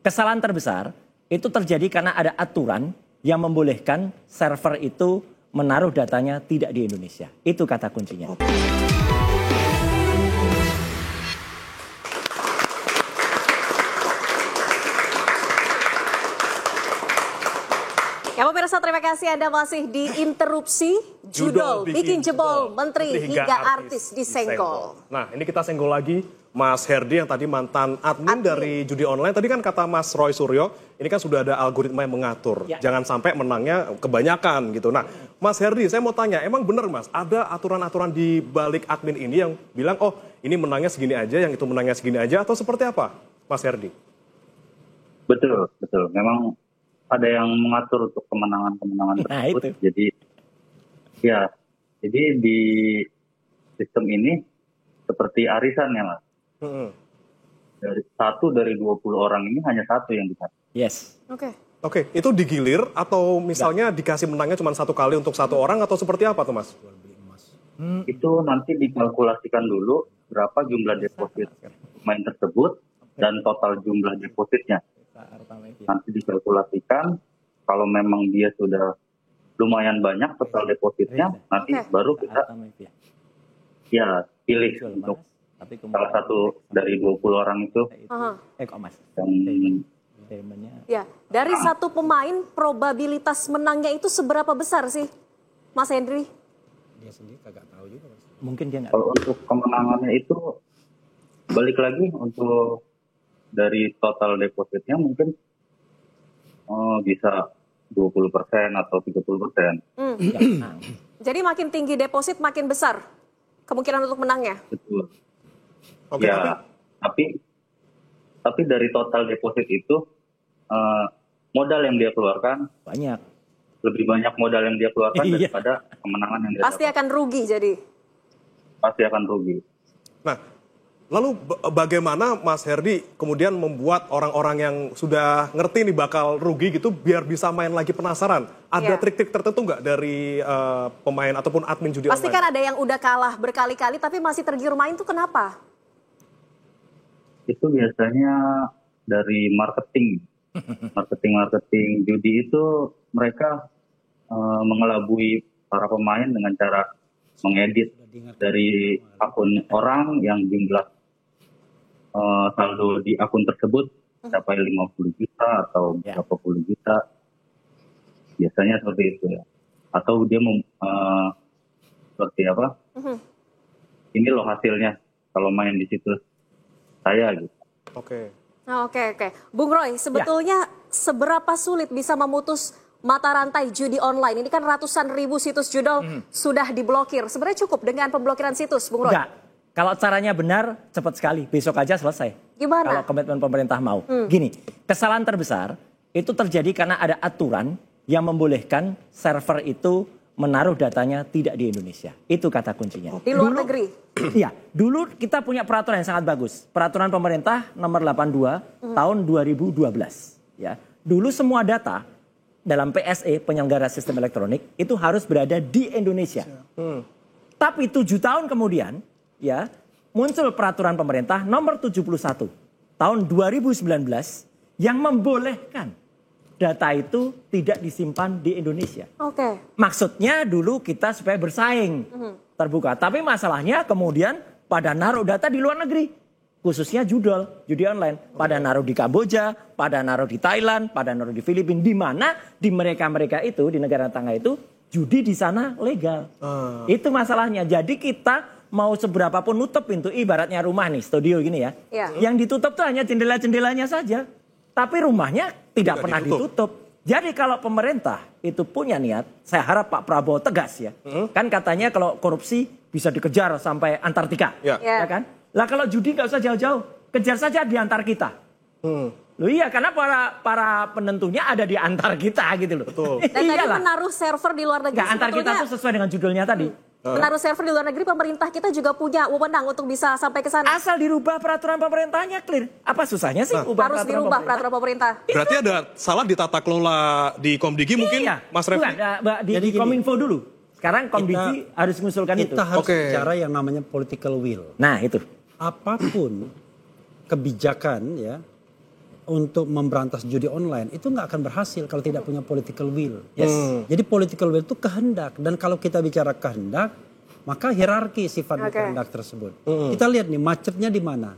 kesalahan terbesar itu terjadi karena ada aturan yang membolehkan server itu menaruh datanya tidak di Indonesia. Itu kata kuncinya. Ya pemirsa, terima kasih Anda masih di Interupsi Judol Bikin Jebol Menteri hingga artis disenggol. Nah, ini kita senggol lagi Mas Herdy yang tadi mantan admin dari judi online. Tadi kan kata Mas Roy Suryo, ini kan sudah ada algoritma yang mengatur. Ya. Jangan sampai menangnya kebanyakan gitu. Nah, Mas Herdy, saya mau tanya, emang benar Mas, ada aturan-aturan di balik admin ini yang bilang, oh ini menangnya segini aja, yang itu menangnya segini aja, atau seperti apa Mas Herdy? Betul, betul. Memang ada yang mengatur untuk kemenangan-kemenangan tersebut. Jadi di sistem ini seperti arisan ya Mas. Dari 20 orang ini hanya satu yang bisa. Yes. Oke, itu digilir atau misalnya dikasih menangnya cuma satu kali untuk satu orang atau seperti apa tuh Mas? Itu nanti dikalkulasikan dulu berapa jumlah deposit pemain tersebut dan total jumlah depositnya. Nanti dikalkulasikan, kalau memang dia sudah lumayan banyak total depositnya, nanti baru kita pilih untuk salah satu dari 20 orang itu. Dari satu pemain, probabilitas menangnya itu seberapa besar sih, Mas Hendry? Dia sendiri kagak tahu juga, Mas. Mungkin dia nggak. Kalau untuk kemenangannya itu, balik lagi untuk dari total depositnya mungkin bisa 20% atau 30%. Jadi makin tinggi deposit makin besar kemungkinan untuk menangnya. Betul. Tapi dari total deposit itu modal yang dia keluarkan banyak. Lebih banyak modal yang dia keluarkan daripada kemenangan yang dia Pasti akan rugi jadi. Pasti akan rugi. Nah, lalu bagaimana Mas Herdy kemudian membuat orang-orang yang sudah ngerti nih bakal rugi gitu biar bisa main lagi penasaran? Ada trik-trik tertentu nggak dari pemain ataupun admin judi online? Pasti kan ada yang udah kalah berkali-kali tapi masih tergiur main tuh kenapa? Itu biasanya dari marketing. Marketing judi itu mereka mengelabui para pemain dengan cara mengedit dari akun orang yang jumlah saldo di akun tersebut sampai 50 juta atau berapa puluh juta. Biasanya seperti itu ya. Atau dia seperti apa? Ini loh hasilnya kalau main di situs saya gitu. Oke. Bung Roy, sebetulnya seberapa sulit bisa memutus mata rantai judi online? Ini kan ratusan ribu situs judol sudah diblokir. Sebenarnya cukup dengan pemblokiran situs, Bung Roy? Enggak. Kalau caranya benar, cepat sekali. Besok aja selesai. Gimana? Kalau komitmen pemerintah mau. Gini, kesalahan terbesar itu terjadi karena ada aturan yang membolehkan server itu menaruh datanya tidak di Indonesia. Itu kata kuncinya. Di luar negeri? Iya, dulu kita punya peraturan yang sangat bagus. Peraturan pemerintah nomor 82 tahun 2012. Ya, dulu semua data dalam PSE, penyelenggara sistem elektronik, itu harus berada di Indonesia. Tapi 7 tahun kemudian, ya, muncul peraturan pemerintah nomor 71 tahun 2019 yang membolehkan data itu tidak disimpan di Indonesia. Maksudnya dulu kita supaya bersaing terbuka. Tapi masalahnya kemudian pada naruh data di luar negeri. Khususnya judi online. Pada naruh di Kamboja, pada naruh di Thailand, pada naruh di Filipina. Di mana di mereka-mereka itu, di negara tetangga itu, judi di sana legal. Itu masalahnya. Jadi kita mau seberapa pun nutup pintu, ibaratnya rumah nih, studio gini ya. Yang ditutup tuh hanya jendela-jendelanya saja. Tapi rumahnya tidak pernah ditutup. Jadi kalau pemerintah itu punya niat, saya harap Pak Prabowo tegas ya. Kan katanya kalau korupsi bisa dikejar sampai Antartika. Ya kan? Lah kalau judi nggak usah jauh-jauh, kejar saja di antar kita. Loh iya, karena para penentunya ada di antar kita gitu loh. Betul. Dan tadi menaruh server di luar negeri. Nggak, antar kita tuh sesuai dengan judulnya tadi. Menaruh server di luar negeri, pemerintah kita juga punya wewenang untuk bisa sampai ke sana. Asal dirubah peraturan pemerintahnya clear. Apa susahnya sih? Harus dirubah peraturan pemerintah. Berarti ada salah di tata kelola di Komdigi mungkin, Mas Refli? Di Kominfo dulu. Sekarang Komdigi harus mengusulkan itu. Kita harus bicara yang namanya political will. Nah itu. Apapun kebijakan ya untuk memberantas judi online itu nggak akan berhasil kalau tidak punya political will. Jadi political will itu kehendak, dan kalau kita bicara kehendak maka hierarki sifat kehendak tersebut. Kita lihat nih macetnya di mana.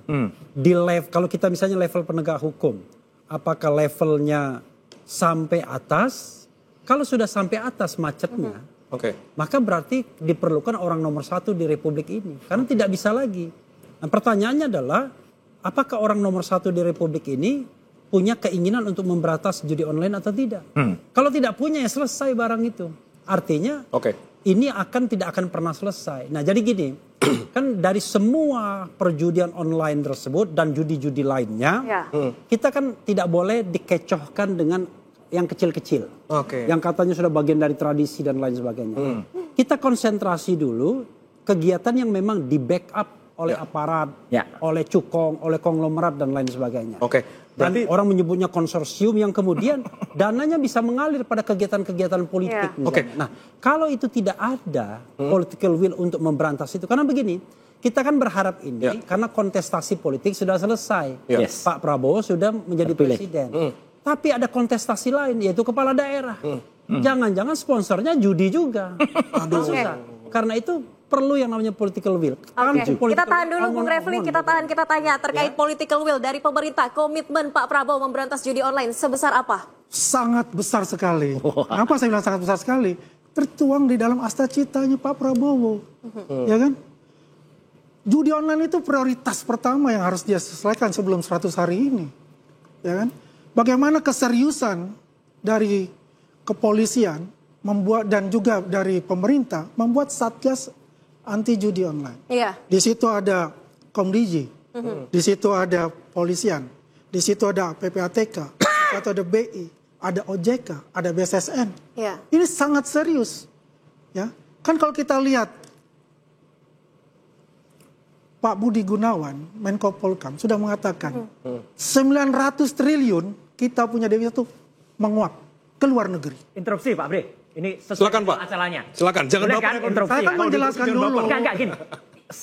Di kalau kita misalnya level penegak hukum, apakah levelnya sampai atas? Kalau sudah sampai atas macetnya, maka berarti diperlukan orang nomor 1 di Republik ini, karena tidak bisa lagi. Nah, pertanyaannya adalah apakah orang nomor 1 di Republik ini punya keinginan untuk memberantas judi online atau tidak? Kalau tidak punya, ya selesai barang itu. Artinya ini tidak akan pernah selesai. Nah jadi gini, kan dari semua perjudian online tersebut dan judi-judi lainnya, kita kan tidak boleh dikecohkan dengan yang kecil-kecil. Yang katanya sudah bagian dari tradisi dan lain sebagainya. Kita konsentrasi dulu kegiatan yang memang di backup oleh aparat, oleh cukong, oleh konglomerat dan lain sebagainya. Dan orang menyebutnya konsorsium yang kemudian dananya bisa mengalir pada kegiatan-kegiatan politik. Nah, kalau itu tidak ada political will untuk memberantas itu, karena begini, kita kan berharap ini karena kontestasi politik sudah selesai. Pak Prabowo sudah menjadi presiden. Tapi ada kontestasi lain, yaitu kepala daerah. Jangan-jangan sponsornya judi juga. Susah. Karena itu perlu yang namanya political will. Kita tahan dulu Bung Refli, kita tanya terkait political will dari pemerintah. Komitmen Pak Prabowo memberantas judi online sebesar apa? Sangat besar sekali. Kenapa saya bilang sangat besar sekali? Tertuang di dalam asta citanya Pak Prabowo. Ya kan? Judi online itu prioritas pertama yang harus dia selesaikan sebelum 100 hari ini. Ya kan? Bagaimana keseriusan dari kepolisian membuat dan juga dari pemerintah membuat Satgas anti judi online. Di situ ada Komdiji, di situ ada polisian, di situ ada PPATK, di situ ada BI, ada OJK, ada BSSN. Ini sangat serius. Ya, kan kalau kita lihat Pak Budi Gunawan, Menko Polhukam sudah mengatakan 900 triliun kita punya devisa itu menguap ke luar negeri. Interupsi Pak Bre. Ini sesuai Pak acaranya. Silakan, jangan baper. Saya kan menjelaskan dulu. Enggak gini.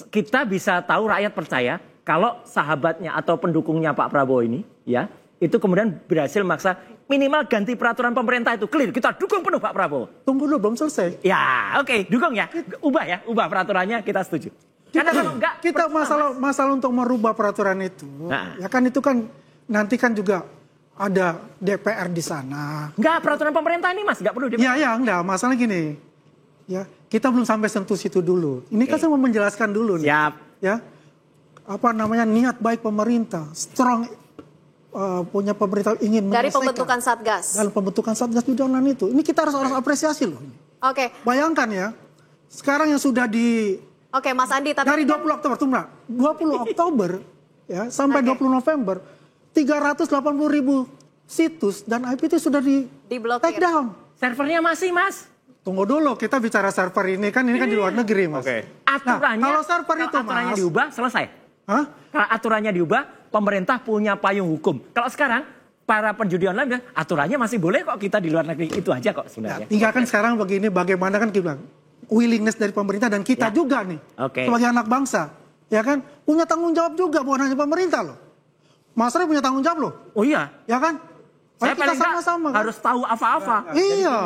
Kita bisa tahu rakyat percaya kalau sahabatnya atau pendukungnya Pak Prabowo ini ya, itu kemudian berhasil maksa minimal ganti peraturan pemerintah itu clear. Kita dukung penuh Pak Prabowo. Tunggu dulu, belum selesai. Ya, dukung ya. Ubah peraturannya, kita setuju. Karena kalau enggak kita masalah untuk merubah peraturan itu. Ya kan itu kan nanti kan juga ada DPR di sana. Enggak, peraturan pemerintah ini Mas, enggak perlu DPR. Enggak, masalah gini. Ya, kita belum sampai sentuh situ dulu. Ini kan saya mau menjelaskan dulu nih. Siap. Ya. Apa namanya niat baik pemerintah, strong punya pemerintah ingin dari pembentukan Satgas. Dalam pembentukan Satgas judi online itu. Ini kita harus apresiasi loh. Bayangkan ya. Sekarang yang sudah Mas Andi, tapi dari 20 Oktober, tunggu, 20 Oktober ya sampai 20 November 380.000 situs dan IP itu sudah di take down. Servernya masih, Mas. Tunggu dulu, kita bicara server ini kan di luar negeri, Mas. Aturannya, kalau server itu, aturannya Mas, diubah, selesai. Kalau aturannya diubah, pemerintah punya payung hukum. Kalau sekarang para penjudi online bilang, aturannya masih boleh kok kita di luar negeri. Itu aja kok sebenarnya. Tinggal kan sekarang begini, bagaimana kan kita bilang, willingness dari pemerintah dan kita juga nih, sebagai anak bangsa, ya kan, punya tanggung jawab juga, bukan hanya pemerintah loh. Mas Roy punya tanggung jawab loh. Oh iya. Ya kan? Saya kita sama-sama harus tahu apa-apa. Iya.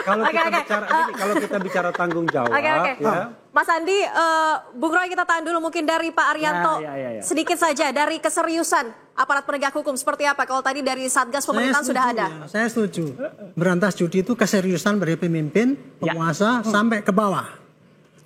Kalau kita bicara tanggung jawab. Ya. Mas Andi, Bung Roy kita tahan dulu mungkin dari Pak Arianto. Sedikit saja dari keseriusan aparat penegak hukum seperti apa? Kalau tadi dari Satgas pemerintahan sudah ada. Saya setuju. Berantas judi itu keseriusan dari pemimpin, penguasa sampai ke bawah.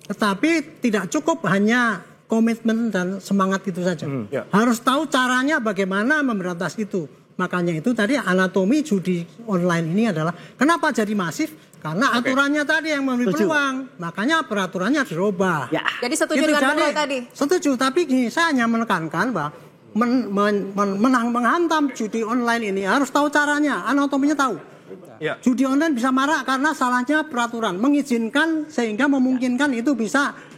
Tetapi tidak cukup hanya komitmen dan semangat itu saja. Harus tahu caranya bagaimana memberantas itu. Makanya itu tadi anatomi judi online ini adalah kenapa jadi masif? Karena aturannya tadi yang memberi peluang. Makanya peraturannya dirubah. Jadi setuju dengan Bung Roy tadi? Setuju, tapi gini, saya hanya menekankan bahwa menghantam judi online ini harus tahu caranya, anatominya tahu. Judi online bisa marak karena salahnya peraturan. Mengizinkan sehingga memungkinkan itu bisa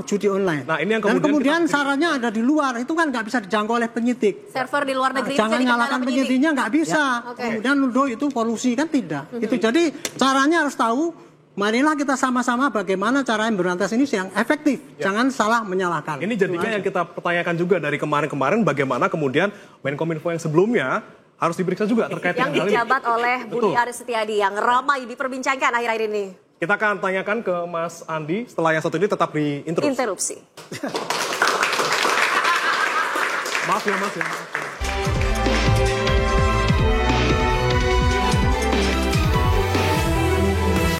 judi online. Nah, ini yang kemudian syaratnya ada di luar, itu kan nggak bisa dijangkau oleh penyidik. Server di luar negeri jangan nyalakan penyidiknya, nggak bisa. Kemudian nuduh itu kolusi, kan tidak. Itu jadi caranya harus tahu marilah kita sama-sama bagaimana cara memberantas ini yang efektif. Jangan salah menyalahkan. Ini jadinya yang kita pertanyakan juga dari kemarin-kemarin bagaimana kemudian Menkominfo yang sebelumnya harus diperiksa juga terkait yang dengan hal ini. dijabat oleh Budi Aris Setiadi yang ramai diperbincangkan akhir-akhir ini. Kita akan tanyakan ke Mas Andi setelah yang satu ini tetap di interupsi. Interupsi. Maaf ya Mas ya.